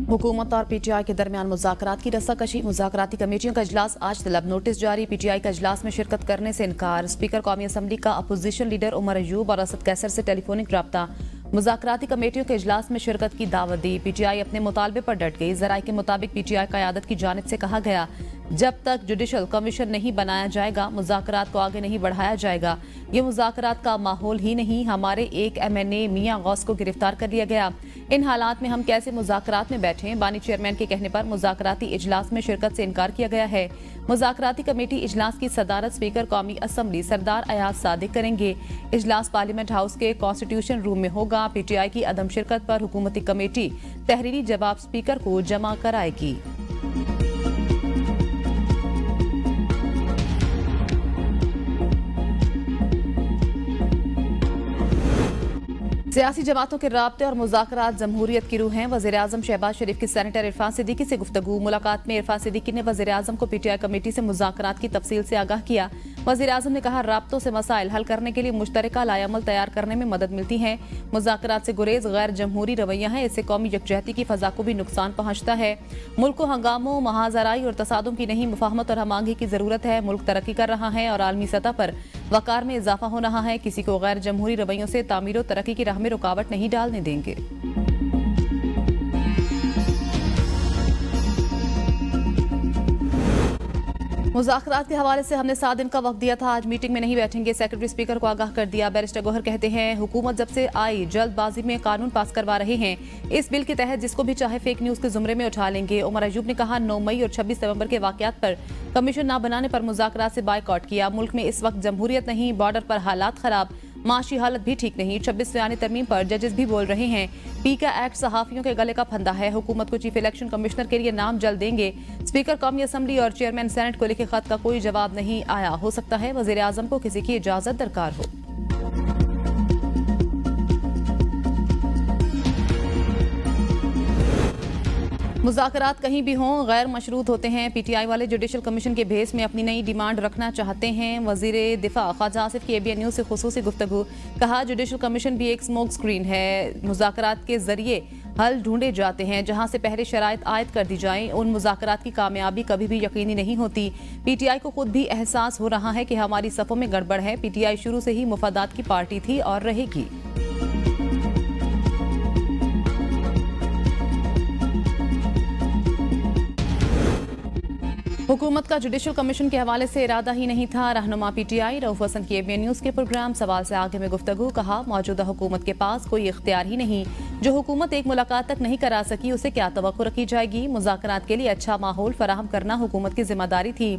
हुकूमत और पीटीआई के दरमियान मुज़ाकरात की रस्साकशी। मुज़ाकराती कमेटियों का इजलास आज तलब, नोटिस जारी। पीटीआई का इजलास में शिरकत करने से इनकार। स्पीकर कौमी असम्बली का अपोजिशन लीडर उमर अयूब और असद कैसर से टेलीफोनिक रब्ता। मुज़ाकराती कमेटियों के इजलास में शिरकत की दावत दी। पीटीआई अपने मुतालबे पर डट गई। ज़राए के मुताबिक पीटीआई क़यादत की जानिब से कहा गया, जब तक जुडिशल कमीशन नहीं बनाया जाएगा मुज़ाकरात को आगे नहीं बढ़ाया जाएगा। ये मुज़ाकरात का माहौल ही नहीं। हमारे एक MNA मियां गौस को गिरफ्तार कर लिया गया। इन हालात में हम कैसे मुज़ाकरात में बैठें? बानी चेयरमैन के कहने पर मुज़ाकराती इजलास में शिरकत से इनकार किया गया है। मुज़ाकराती कमेटी इजलास की सदारत स्पीकर कौमी असम्बली सरदार अयाज सादिक करेंगे। इजलास पार्लियामेंट हाउस के कॉन्स्टिट्यूशन रूम में होगा। पीटीआई की अदम शिरकत पर हुकूमती कमेटी तहरीरी जवाब स्पीकर को जमा कराएगी। सियासी जमातों के राब्ते और मुज़ाकरात जमहूरियत की रूह हैं। वज़ीर-ए-आज़म शहबाज शरीफ की सेनेटर इरफान सिद्दीकी से गुफ्तगू। मुलाकात में इरफान सिद्दीकी ने वज़ीर-ए-आज़म को पीटीआई कमेटी से मुज़ाकरात की तफसील से आगाह किया। वज़ीर-ए-आज़म ने कहा, राब्तों से मसाइल हल करने के लिए मुश्तरका लाएअमल तैयार करने में मदद मिलती है। मुज़ाकरात से गुरेज गैर जमहूरी रवैया है, इससे कौमी यकजहती की फ़ज़ा को भी नुकसान पहुँचता है। मुल्क को हंगामों, महाजराई और तसादुम की नहीं, मुफाहमत और हमांगी की ज़रूरत है। मुल्क तरक्की कर रहा है और आलमी सतह पर वक़ार में इजाफा हो रहा है। किसी को गैर जमहूरी रवैयों से तामीर और तरक्की की राह में रुकावट नहीं डालने देंगे। मुज़ाकरात के हवाले से हमने 7 दिन का वक्त दिया था, आज मीटिंग में नहीं बैठेंगे, सेक्रेटरी स्पीकर को आगाह कर दिया। बैरिस्टर गौहर कहते हैं, हुकूमत जब से आई जल्दबाजी में कानून पास करवा रहे हैं। इस बिल के तहत जिसको भी चाहे फेक न्यूज़ के जुमरे में उठा लेंगे। उमर अयूब ने कहा, 9 मई और 26 नवंबर के वाकयात पर कमीशन न बनाने पर मुज़ाकरात से बायकॉट किया। मुल्क में इस वक्त जमहूरियत नहीं, बॉर्डर पर हालात खराब, माशी हालत भी ठीक नहीं। 26 फ़यानी तरमीम पर जजेस भी बोल रहे हैं। पीका एक्ट सहाफ़ियों के गले का फंदा है। हुकूमत को चीफ इलेक्शन कमिश्नर के लिए नाम जल्द देंगे। स्पीकर कौमी असम्बली और चेयरमैन सेनेट को लिखे खत का कोई जवाब नहीं आया। हो सकता है वज़ीर आज़म को किसी की इजाज़त दरकार हो। मुज़ाकरात कहीं भी हों गैर मशरूत होते हैं। पीटीआई वाले जुडिशल कमीशन के भेस में अपनी नई डिमांड रखना चाहते हैं। वज़ीर दिफा ख्वाजा आसिफ की ABN न्यूज़ से खुसूसी गुफ्तगू। कहा, जुडिशल कमीशन भी एक स्मोक स्क्रीन है। मुज़ाकरात के जरिए हल ढूंढे जाते हैं। जहां से पहले शराइत आयद कर दी जाएं, उन मुज़ाकरात की कामयाबी कभी भी यकीनी नहीं होती। पीटीआई को खुद भी एहसास हो रहा है कि हमारी सफ़ों में गड़बड़ है। पीटीआई शुरू से ही मुफादात की पार्टी थी और रहेगी। हुकूमत का जुडिशल कमीशन के हवाले से इरादा ही नहीं था। रहनुमा पीटीआई रऊफ हसन की ABN न्यूज़ के प्रोग्राम सवाल से आगे में गुफ्तगू। कहा, मौजूदा हुकूमत के पास कोई इख्तियार ही नहीं। जो हुकूमत एक मुलाकात तक नहीं करा सकी, उसे क्या तवक्को रखी जाएगी? मुज़ाकरात के लिए अच्छा माहौल फराहम करना हुकूमत की जिम्मेदारी थी।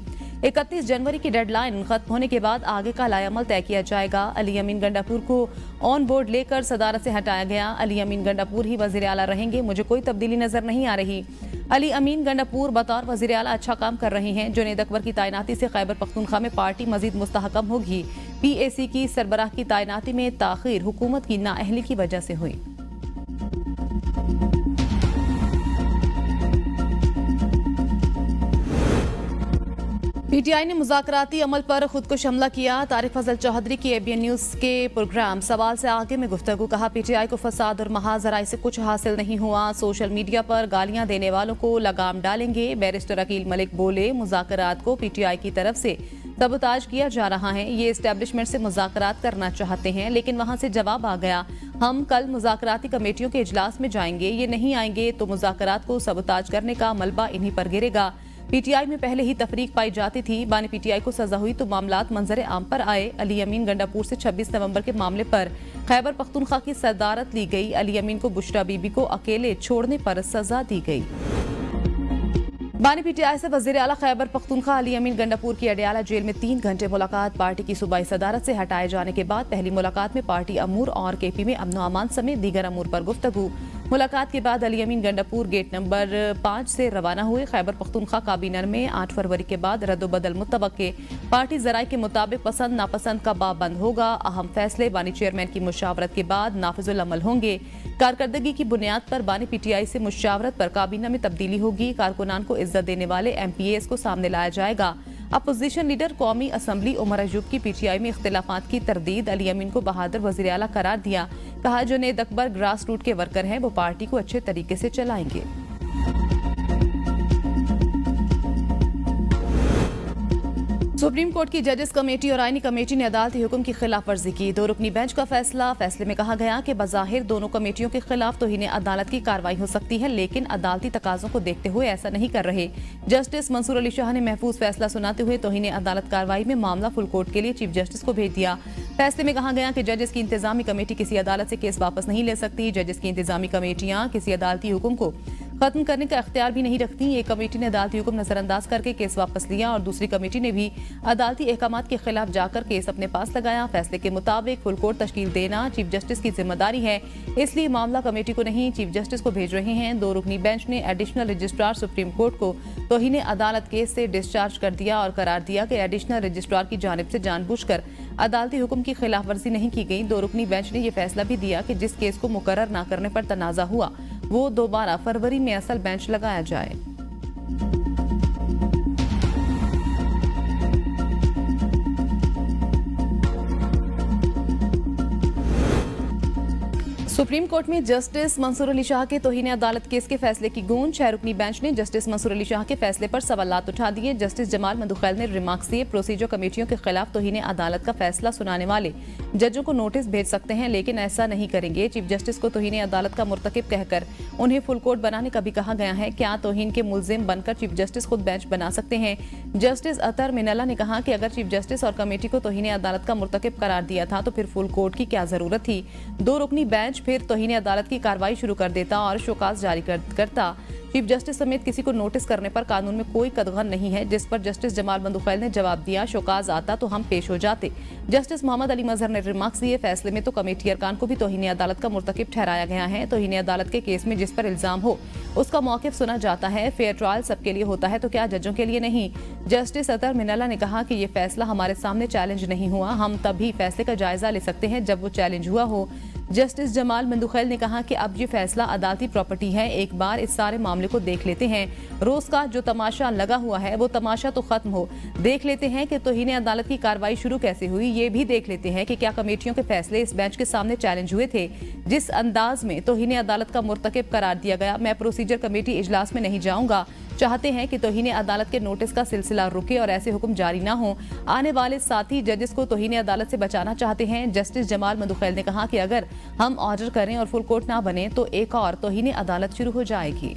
31 जनवरी की डेडलाइन खत्म होने के बाद आगे का लाएअमल तय किया जाएगा। अली अमीन गंडापुर को ऑन बोर्ड लेकर सदारत से हटाया गया। अली अमीन गंडापुर ही वज़ीर आला रहेंगे। मुझे कोई तब्दीली नजर नहीं आ रही। अली अमीन गंडापुर बतौर वज़ीर आला अच्छा काम कर रहे हैं। जुनैद अकबर की तैनाती से खैबर पख्तूनख्वा में पार्टी मजीद मुस्तहकम होगी। PAC की सरबराह की तैनाती में ताख़ीर हुकूमत की नाअहली की वजह से हुई। पीटीआई ने मुज़ाकराती अमल पर खुद को हमला किया। तारिक फजल चौधरी की ABN न्यूज़ के प्रोग्राम सवाल से आगे में गुफ्तगू। कहा, पीटीआई को फसाद और महाजराई से कुछ हासिल नहीं हुआ। सोशल मीडिया पर गालियां देने वालों को लगाम डालेंगे। बैरिस्टर अकील मलिक बोले, मुज़ाकरात को पीटीआई की तरफ से सबोताज किया जा रहा है। ये एस्टेब्लिशमेंट से मुज़ाकरात करना चाहते हैं, लेकिन वहां से जवाब आ गया, हम कल मुज़ाकराती कमेटियों के इजलास में जाएंगे। ये नहीं आएंगे तो मुज़ाकरात को सबोताज करने का मलबा इन्हीं पर गिरेगा। पीटीआई में पहले ही तफरीक पाई जाती थी। बानी पीटीआई को सजा हुई तो मामलात मंजर आम पर आए। अली अमीन गंडापुर से 26 नवंबर के मामले पर खैबर पख्तूनख्वा की सदारत ली गई। अली अमीन को बुशरा बीबी को अकेले छोड़ने पर सजा दी गई। बानी पीटीआई से वज़ीर आला खैबर पख्तूनख्वा अली अमीन गंडापुर की अडयाला जेल में 3 घंटे मुलाकात। पार्टी की सूबाई सदारत से हटाए जाने के बाद पहली मुलाकात में पार्टी अमूर और KP में अमन अमान समेत दीगर अमूर पर गुफ्तगू। मुलाकात के बाद अली अमीन गंडापुर गेट नंबर 5 से रवाना हुए। खैबर पख्तूनख्वा काबीना में 8 फरवरी के बाद रद्दोबदल मुत्तवक्के। पार्टी जराए के मुताबिक पसंद नापसंद का बाब बंद होगा। अहम फैसले बानी चेयरमैन की मुशावरत के बाद नाफिजुल अमल होंगे। कारकर्दगी की बुनियाद पर बानी पीटीआई से मुशावरत पर काबीना में तब्दीली होगी। कारकुनान को इज्जत देने वाले MPAs को सामने लाया जाएगा। अपोजिशन लीडर कौमी असम्बली उमर अयूब की पीटीआई में इख्तिलाफात की तरदीद। अली अमीन को बहादुर वज़ीर आला करार दिया। कहा, जुनैद अकबर ग्रास रूट के वर्कर हैं, वो पार्टी को अच्छे तरीके से चलाएंगे। सुप्रीम कोर्ट की जजेस कमेटी और आईनी कमेटी ने अदालती हुक्म की खिलाफ वर्जी की। 2 रुकनी बेंच का फैसले में कहा गया कि बज़ाहिर दोनों कमेटियों के खिलाफ तौहीन अदालत की कार्रवाई हो सकती है, लेकिन अदालती तकाजों को देखते हुए ऐसा नहीं कर रहे। जस्टिस मंसूर अली शाह ने महफूज फैसला सुनाते हुए तौहीन अदालत कार्रवाई में मामला फुल कोर्ट के लिए चीफ जस्टिस को भेज दिया। फैसले में कहा गया कि जजेस की इंतजामी कमेटी किसी अदालत से केस वापस नहीं ले सकती। जजेस की इंतजामी कमेटियां किसी अदालती हुक्म को खत्म करने का इख्तियार भी नहीं रखती। एक कमेटी ने अदालती हुक्म नजरअंदाज करके केस वापस लिया और दूसरी कमेटी ने भी अदालती अहकामात के खिलाफ जाकर केस अपने पास लगाया। फैसले के मुताबिक फुल कोर्ट तश्कील देना चीफ जस्टिस की जिम्मेदारी है, इसलिए मामला कमेटी को नहीं चीफ जस्टिस को भेज रहे हैं। 2 रुकनी बेंच ने एडिशनल रजिस्ट्रार सुप्रीम कोर्ट को तौहीन अदालत केस से डिस्चार्ज कर दिया और करार दिया कि एडिशनल रजिस्ट्रार की जानिब से जानबूझकर अदालती हुक्म की खिलाफ वर्जी नहीं की गई। 2 रुकनी बेंच ने यह फैसला भी दिया कि जिस केस को मुकर्रर न करने पर तनाजा हुआ वो दोबारा फरवरी में असल बेंच लगाया जाए। सुप्रीम कोर्ट में जस्टिस मंसूर अली शाह के तौहीन अदालत केस के फैसले की गूंज। 6 रुकनी बेंच ने जस्टिस मंसूर अली शाह के फैसले पर सवालात उठा दिए। जस्टिस जमाल मंदुखैल ने रिमार्क्स दिए। प्रोसीजर कमेटियों के खिलाफ तौहीन अदालत का फैसला सुनाने वाले जजों को नोटिस भेज सकते हैं, लेकिन ऐसा नहीं करेंगे। चीफ जस्टिस को तौहीन अदालत का मुर्तकिब कहकर उन्हें फुल कोर्ट बनाने का भी कहा गया है। क्या तौहीन के मुल्जिम बनकर चीफ जस्टिस खुद बेंच बना सकते हैं? जस्टिस अतर मिनल्ला ने कहा कि अगर चीफ जस्टिस और कमेटी को तौहीन अदालत का मुर्तकिब करार दिया था तो फिर फुल कोर्ट की क्या जरूरत थी? 2 रुकनी बेंच फिर तौहीन अदालत की कार्रवाई शुरू कर देता और शोकाज जारी करता। चीफ जस्टिस समेत किसी को नोटिस करने पर कानून में कोई कदगन नहीं है, जिस पर जस्टिस जमाल मंदुखैल ने जवाब दिया, शोकाज आता तो हम पेश हो जाते। जस्टिस मोहम्मद अली मजहर ने रिमार्क्स दिए। फैसले में तो कमेटी अरकान को भी तौहीन अदालत का मुर्तकिब ठहराया गया है। तौहीन अदालत के केस में जिस पर इल्जाम हो उसका मौक़िफ़ सुना जाता है। फेयर ट्रायल सबके लिए होता है, तो क्या जजों के लिए नहीं? जस्टिस अतर मिनल्ला ने कहा कि यह फैसला हमारे सामने चैलेंज नहीं हुआ, हम तभी फैसले का जायजा ले सकते हैं जब वो चैलेंज हुआ हो। जस्टिस जमाल मंदुखैल ने कहा कि अब ये फैसला अदालती प्रॉपर्टी है, एक बार इस सारे मामले को देख लेते हैं। रोज का जो तमाशा लगा हुआ है वो तमाशा तो खत्म हो। देख लेते हैं कि तौहीन अदालत की कार्रवाई शुरू कैसे हुई, ये भी देख लेते हैं कि क्या कमेटियों के फैसले इस बेंच के सामने चैलेंज हुए थे। जिस अंदाज में तौहीन अदालत का मुर्तकिब करार दिया गया, मैं प्रोसीजर कमेटी इजलास में नहीं जाऊंगा। चाहते हैं कि तौहीन अदालत के नोटिस का सिलसिला रुके और ऐसे हुक्म जारी ना हो। आने वाले साथी जजेस को तौहीन अदालत से बचाना चाहते हैं। जस्टिस जमाल मंदुखैल ने कहा कि अगर हम ऑर्डर करें और फुल कोर्ट ना बने तो एक और तौहीन अदालत शुरू हो जाएगी।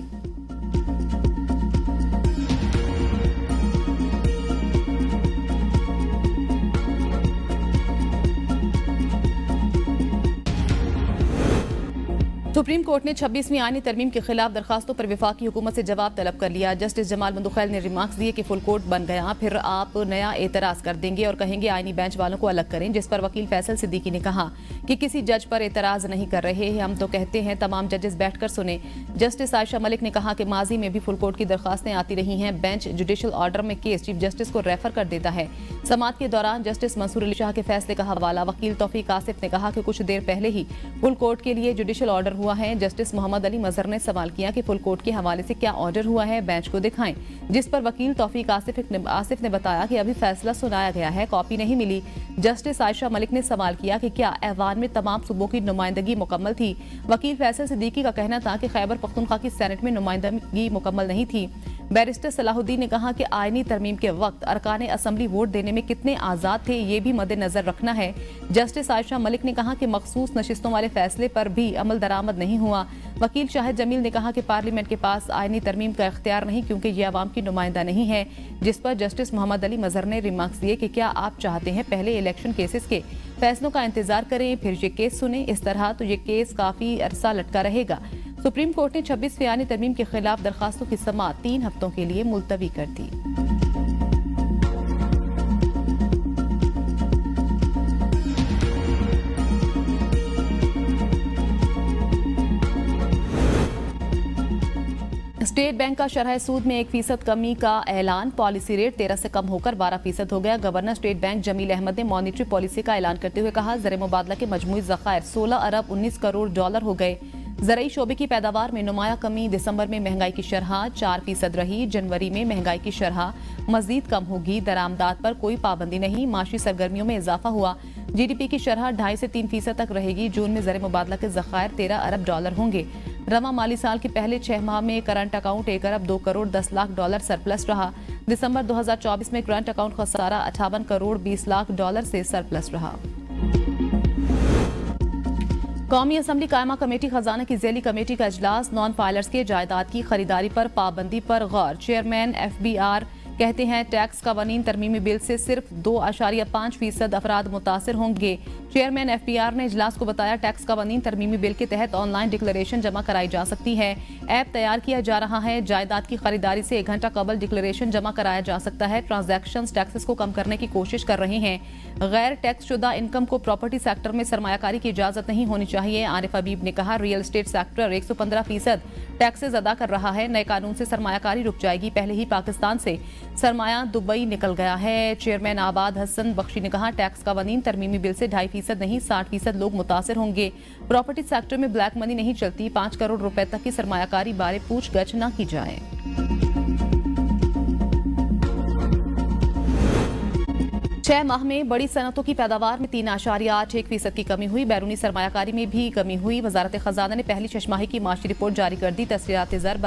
सुप्रीम कोर्ट ने 26वीं आईनी तरमीम के खिलाफ दरखास्तों पर वफाकी हुकूमत से जवाब तलब कर लिया। जस्टिस जमाल मंदुखैल ने रिमार्क्स दिए कि फुल कोर्ट बन गया, फिर आप नया एतराज कर देंगे और कहेंगे आईनी बेंच वालों को अलग करें, जिस पर वकील फैसल सिद्दीकी ने कहा कि किसी जज पर एतराज नहीं कर रहे, हम तो कहते हैं तमाम जजेस बैठकर सुने। जस्टिस आयशा मलिक ने कहा कि माजी में भी फुल कोर्ट की दरखास्तें आती रही हैं, बेंच जुडिशल ऑर्डर में केस चीफ जस्टिस को रेफर कर देता है। समाअत के दौरान जस्टिस मंसूर अली शाह के फैसले का हवाला वकील तौफीक आसिफ ने कहा कि कुछ देर पहले ही फुल कोर्ट के लिए जुडिशल ऑर्डर हुआ है। जस्टिस मोहम्मद अली मजहर ने सवाल किया कि फुल कोर्ट के हवाले से क्या ऑर्डर हुआ है, बेंच को दिखाएं, जिस पर वकील तौफीक आसिफ ने बताया कि अभी फैसला सुनाया गया है, कॉपी नहीं मिली। जस्टिस आयशा मलिक ने सवाल किया कि क्या ऐवान में तमाम सूबों की नुमाइंदगी मुकम्मल थी। वकील फैसल सिद्दीकी का कहना था कि खैबर पख्तूनख्वा की सेनेट में नुमाइंदगी मुकम्मल नहीं थी। बैरिस्टर सलाहुद्दीन ने कहा कि आईनी तरमीम के वक्त अरकान असम्बली वोट देने में कितने आजाद थे, ये भी मद्देनजर रखना है। जस्टिस आयशा मलिक ने कहा कि मखसूस नशिस्तों वाले फैसले पर भी अमल दरामद नहीं हुआ। वकील शाहिद जमील ने कहा कि पार्लियामेंट के पास आईनी तरमीम का इख्तियार नहीं, क्योंकि ये अवाम की नुमाइंदा नहीं है। जिस पर जस्टिस मोहम्मद अली मजहर ने रिमार्क्स दिए कि क्या आप चाहते हैं पहले इलेक्शन केसेस के फैसलों का इंतजार करें फिर ये केस सुने? इस तरह तो ये केस काफी अरसा लटका रहेगा। सुप्रीम कोर्ट ने 26वीं आईनी तरमीम के खिलाफ दरखास्तों की समाअत 3 हफ्तों के लिए मुलतवी कर दी। स्टेट बैंक का शरह सूद में 1% कमी का ऐलान। पॉलिसी रेट 13 से कम होकर 12% हो गया। Governor state bank Jameel Ahmad ने मॉनिटरी पॉलिसी का ऐलान करते हुए कहा, ज़र मुबादला के मजमूई ज़खायर 16 अरब 19 करोड़ डॉलर हो गए। ज़रई शोबे की पैदावार में नुमाया कमी। दिसंबर में महंगाई की शरह 4% रही। जनवरी में महंगाई की शरह मजीद कम होगी। दरामदात पर कोई पाबंदी नहीं। माशी सरगर्मियों में इजाफा हुआ। GDP की शरह 2.5 से 3% तक रहेगी। जून में ज़र मुबादला के ज़खायर 13 अरब डॉलर होंगे। रवा माली साल के पहले 6 माह में करंट अकाउंट 1 अरब 2 करोड़ 10 लाख डॉलर सरप्लस रहा। दिसंबर 2024 में करंट अकाउंट खसारा 58 करोड़ 20 लाख डॉलर से सरप्लस रहा। कौमी असम्बली कायमा कमेटी खजाना की झेली कमेटी का इजलास, नॉन फाइलर्स के जायदाद की खरीदारी पर पाबंदी पर गौर। चेयरमैन FBR कहते हैं टैक्स कवानीन तरमीमी बिल से सिर्फ 2.5% अफराद मुतासिर होंगे। चेयरमैन FBR ने इजलास को बताया टैक्स कवानीन तरमीमी बिल के तहत ऑनलाइन डिक्लेरेशन जमा कराई जा सकती है। ऐप तैयार किया जा रहा है। जायदाद की खरीदारी से 1 घंटा कबल डिक्लेरेशन जमा कराया जा सकता है। ट्रांजैक्शन टैक्सेस को कम करने की कोशिश कर रहे हैं। गैर टैक्स शुदा इनकम को प्रॉपर्टी सेक्टर में सरमायाकारी की इजाजत नहीं होनी चाहिए। आरिफ हबीब ने कहा रियल एस्टेट सेक्टर 115% टैक्सेस अदा कर रहा है। नए कानून से सरमायाकारी रुक जाएगी। पहले ही पाकिस्तान से सरमाया दुबई निकल गया है। चेयरमैन आबाद हसन बख्शी ने कहा टैक्स कवानीन तरमीमी बिल से 2.5% नहीं 60% लोग मुतासिर होंगे। प्रॉपर्टी सेक्टर में ब्लैक मनी नहीं चलती। 5 करोड़ रुपए तक की सरमायाकारी बारे पूछगछ न की जाए। 6 माह में बड़ी सनतों की पैदावार में 3.81% की कमी हुई। बैरूनी सरमायाकारी में भी कमी हुई। वजारत खजाना ने पहली छमाही की माशी रिपोर्ट जारी कर दी। तस्वीरात ज़र,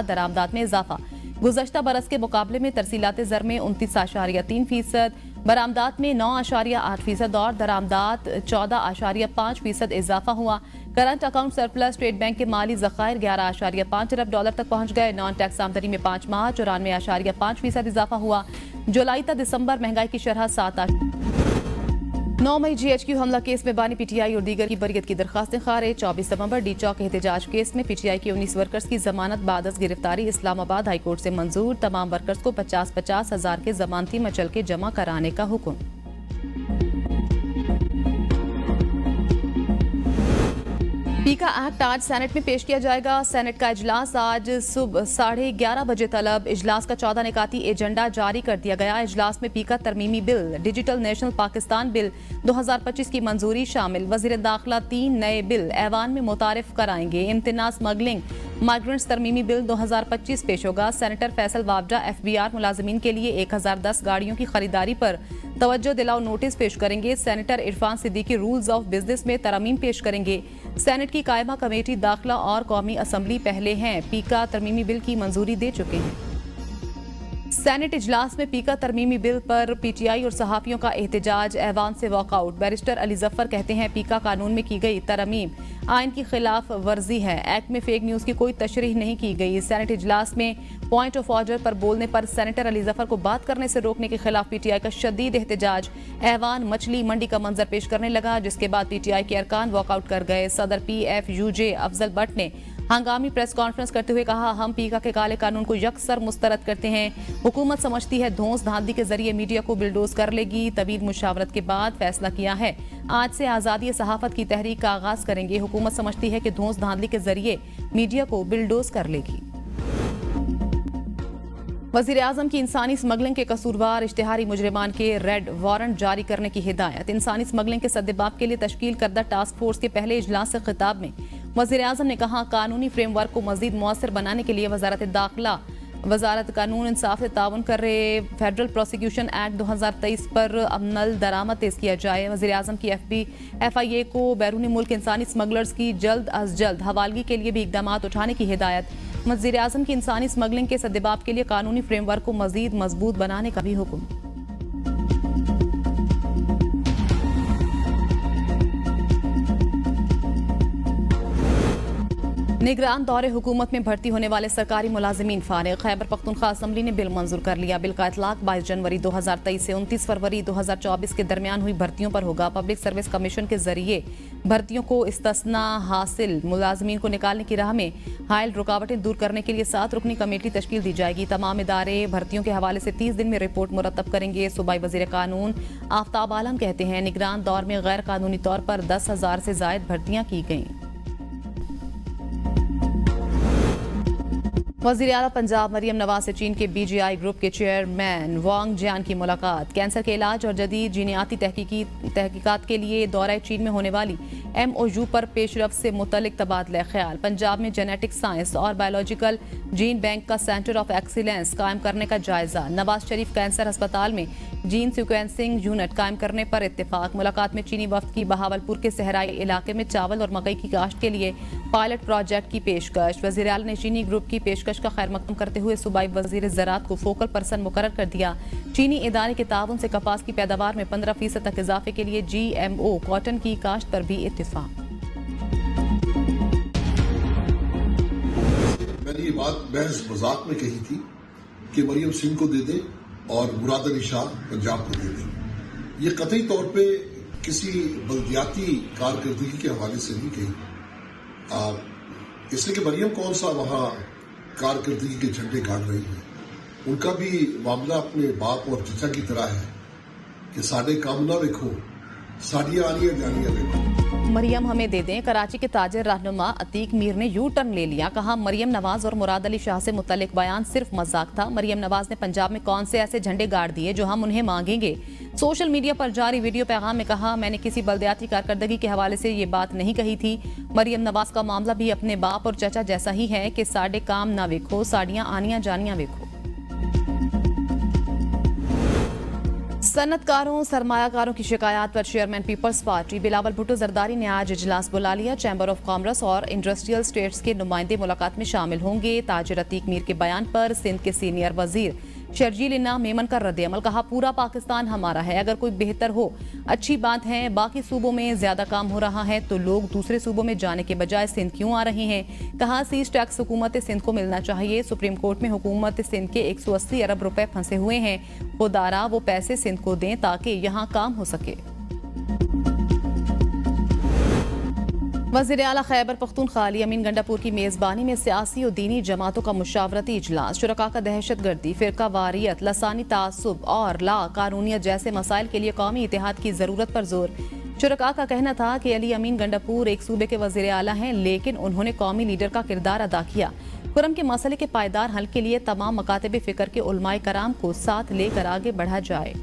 दरामदात में इजाफा। गुज़श्ता बरस के मुकाबले में तरसीलात ज़र में 29.3%, बरामदात में 9.8% और दरामदात 14.5% इजाफा हुआ। Current account surplus trade bank के माली ज़खायर 11.5 अरब डॉलर तक पहुंच गए। नॉन टैक्स आमदनी में 5 माह 94.5% इजाफा हुआ। जुलाई तक दिसंबर महंगाई की शरह 7। 9 मई GHQ हमला केस में बानी PTI और दीगर की बरियत की दरखास्तें खारिज। 24 नवंबर डी चौक एहतजाज केस में PTI के 19 वर्कर्स की जमानत बादस गिरफ्तारी इस्लामाबाद हाईकोर्ट से मंजूर। तमाम वर्कर्स को 50-50 हजार के जमानती मचल के जमा कराने का हुक्म। पीका एक्ट आज सेनेट में पेश किया जाएगा। सेनेट का इजलास आज सुबह 11:30 बजे तलब। इजलास का 14 निकाती एजेंडा जारी कर दिया गया। इजलास में पीका तरमीमी bill, digital national Pakistan bill 2025 की मंजूरी शामिल। वजीर दाखिला 3 नए बिल ऐवान में मुतारिफ कराएंगे। इम्तिनाज स्मगलिंग माइग्रेंट्स तरमीमी बिल 2025 पेश होगा। सेनेटर फैसल वावडा FBR मुलाजमीन के लिए 1010 गाड़ियों की खरीदारी पर तवज्जो दिलाओ नोटिस पेश करेंगे। Senator Irfan Siddiqui rules of business में तरमीम पेश करेंगे। सेनेट की कायमा कमेटी दाखिला और कौमी असम्बली पहले हैं। पीका तरमीमी बिल की मंजूरी दे चुके हैं। सेनेट इजलास में पीका तरमीमी बिल पर PTI और सहाफियों का एहतजाज, ऐवान से वॉकआउट। बैरिस्टर अली जफर कहते हैं पीका कानून में की गई तरमीम आइन की खिलाफ वर्जी है। एक्ट में फेक न्यूज की कोई तशरीह नहीं की गई। सेनेट इजलास में पॉइंट ऑफ ऑर्डर पर बोलने पर सेनेटर अली जफर को बात करने से रोकने के खिलाफ PTI का शदीद एहतजाज। ऐवान मछली मंडी का मंजर पेश करने लगा, जिसके बाद PTI के अरकान वॉकआउट कर गए। सदर PFUJ अफजल भट्ट ने हंगामी प्रेस कॉन्फ्रेंस करते हुए कहा हम पीका के काले कानून को यकसर मुस्तरद करते हैं। हुकूमत समझती है धौंस धांधली के जरिए मीडिया को बिल्डोज कर लेगी। तवील मुशावरत के बाद फैसला किया है आज से आज़ादी सहाफत की तहरीक का आगाज करेंगे। हुकूमत समझती है कि धौंस धांधली के जरिए मीडिया को बिल्डोज कर लेगी। वज़ीर आज़म की इंसानी स्मगलिंग के कसूरवार इश्तिहारी मुजरिमान के रेड वारंट जारी करने की हिदायत। इंसानी स्मगलिंग के सद्देबाब के लिए तश्कील करदा टास्क फोर्स के पहले इजलास से खिताब में वज़ीर आज़म ने कहा कानूनी फ्रेमवर्क को मज़ीद मौसर बनाने के लिए वजारत दाखिला, वजारत कानून इंसाफ से ताउन कर रहे फेडरल प्रोसिक्यूशन एक्ट 2023 पर अमल दरामद तेज किया जाए। वज़ीर आज़म की FIA को बैरूनी मुल्क इंसानी स्मगलर्स की जल्द अज जल्द हवालगी के लिए भी इकदाम उठाने की हिदायत। वज़ीर आज़म की इंसानी स्मगलिंग के सद्देबाब के लिए कानूनी फ्रेमवर्क को मज़ीद मजबूत बनाने का भी हुक्म। निगरान दौरे हुकूमत में भर्ती होने वाले सरकारी मुलाजिमीन फारिग। खैबर पख्तूनख्वा असम्बली ने बिल मंजूर कर लिया। बिल का इतलाक 22 जनवरी 2023 से 29 फरवरी 2024 के दरमियान हुई भर्तियों पर होगा। पब्लिक सर्विस कमीशन के जरिए भर्तियों को इस्तिस्ना हासिल मुलाजिमीन को निकालने की राह में हायल रुकावटें दूर करने के लिए 7 रुकनी कमेटी तश्कील दी जाएगी। तमाम इदारे भर्तियों के हवाले से 30 दिन में रिपोर्ट मुरतब करेंगे। सूबाई वज़ीर कानून आफ्ताब आलम कहते हैं निगरान दौर में गैर कानूनी तौर पर 10,000 से जायद भर्तियां की गईं। वज़ीर आला पंजाब मरियम नवाज से चीन के BGI ग्रुप के चेयरमैन वांग जियान की मुलाकात। कैंसर के इलाज और जदीद जीनियाती तहकीकात के लिए दौरा चीन में होने वाली MOU पर पेशरफ से मुतल्लिक तबादला ख्याल। पंजाब में जेनेटिक साइंस और बायोलॉजिकल जीन बैंक का सेंटर ऑफ एक्सीलेंस कायम करने का जायजा। नवाज शरीफ कैंसर अस्पताल में जीन सीक्वेंसिंग यूनिट कायम करने पर इत्तेफाक। मुलाकात में चीनी वफ्द की बहावलपुर के सहराई इलाके में चावल और मकई की काश्त के लिए पायलट प्रोजेक्ट की पेशकश। वज़ीर आला ने चीनी ग्रुप की पेशकश का खैर मकदम करते हुए सूबाई वज़ीर ज़राअत को फोकल पर्सन मुकर्रर कर दिया। चीनी इदारे के ताउन से कपास की पैदावार में 15% तक इजाफे के लिए GMO कॉटन की काश्त पर भी इत्तेफाक। मैंने ये बात महज मजाक में कही थी कि मरियम सिंह को दे दे और मुराद अली शाह पंजाब को दे दे। ये कतई तौर पे किसी बल्दियाती कारकर्दगी के हवाले से नहीं कही, इसलिए कि मरियम कौन सा वहां कारकर्दगी के झंडे गाड़ रही है। उनका भी मामला अपने बाप और चचा की तरह है कि साडे काम ना देखो, साड़ियां आनियां जानियां देखो। मरियम हमें दे दें। कराची के ताजिर रहनुमा अतीक मीर ने यू टर्न ले लिया। कहा मरियम नवाज और मुराद अली शाह से मुतल्लिक बयान सिर्फ मजाक था। मरियम नवाज ने पंजाब में कौन से ऐसे झंडे गाड़ दिए जो हम उन्हें मांगेंगे। सोशल मीडिया पर जारी वीडियो पैगाम में कहा मैंने किसी बल्दियाती कारकर्दगी के हवाले से ये बात नहीं कही थी। मरियम नवाज का मामला भी अपने बाप और चचा जैसा ही है कि साडे काम ना वेखो, साड़ियां आनियां जानियां वेखो। सनतकारों सरमायाकारों की शिकायत पर chairman People's party Bilawal Bhutto Zardari ने आज इजलास बुला लिया। चैम्बर ऑफ कॉमर्स और इंडस्ट्रियल स्टेट्स के नुमाइंदे मुलाकात में शामिल होंगे। ताजिर अतीक मीर के बयान पर सिंध के सीनियर वजीर शर्जील इन्ना मेमन का रद्द-ए-अमल। कहा पूरा पाकिस्तान हमारा है, अगर कोई बेहतर हो अच्छी बात है। बाकी सूबों में ज्यादा काम हो रहा है तो लोग दूसरे सूबों में जाने के बजाय सिंध क्यों आ रहे हैं। कहा सीज टैक्स हुकूमत सिंध को मिलना चाहिए। सुप्रीम कोर्ट में हुकूमत सिंध के 180 अरब रुपए फंसे हुए हैं। खुदारा वो पैसे सिंध को दें ताकि यहाँ काम हो सके। वज़ीर आला खैबर पख्तूनख्वा अली अमीन गंडापुर की मेज़बानी में सियासी और दीनी जमातों का मुशावरती इजलास। शुरका का दहशतगर्दी, फिरका वारियत, लसानी तासुब और ला कानूनियत जैसे मसाइल के लिए कौमी इत्तेहाद की जरूरत पर जोर। शुरका का कहना था कि अली अमीन गंडापुर एक सूबे के वज़ीर आला हैं, लेकिन उन्होंने कौमी लीडर का किरदार अदा किया। कुरम के मसले के पायदार हल के लिए तमाम मकातब फ़िक्र के उलमाए कराम को साथ लेकर आगे बढ़ा जाए।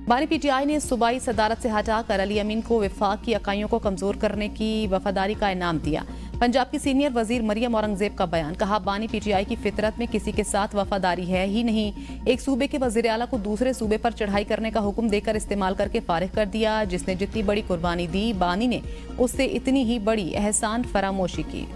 बानी PTI ने सूबाई सदारत से हटाकर अली अमीन को विफाक की इकाइयों को कमजोर करने की वफादारी का इनाम दिया। पंजाब की सीनियर वजीर मरियम औरंगजेब का बयान। कहा बानी PTI की फितरत में किसी के साथ वफादारी है ही नहीं। एक सूबे के वजीर आला को दूसरे सूबे पर चढ़ाई करने का हुक्म देकर इस्तेमाल करके फारिग कर दिया। जिसने जितनी बड़ी कुर्बानी दी बानी ने उससे इतनी ही बड़ी एहसान फरामोशी की।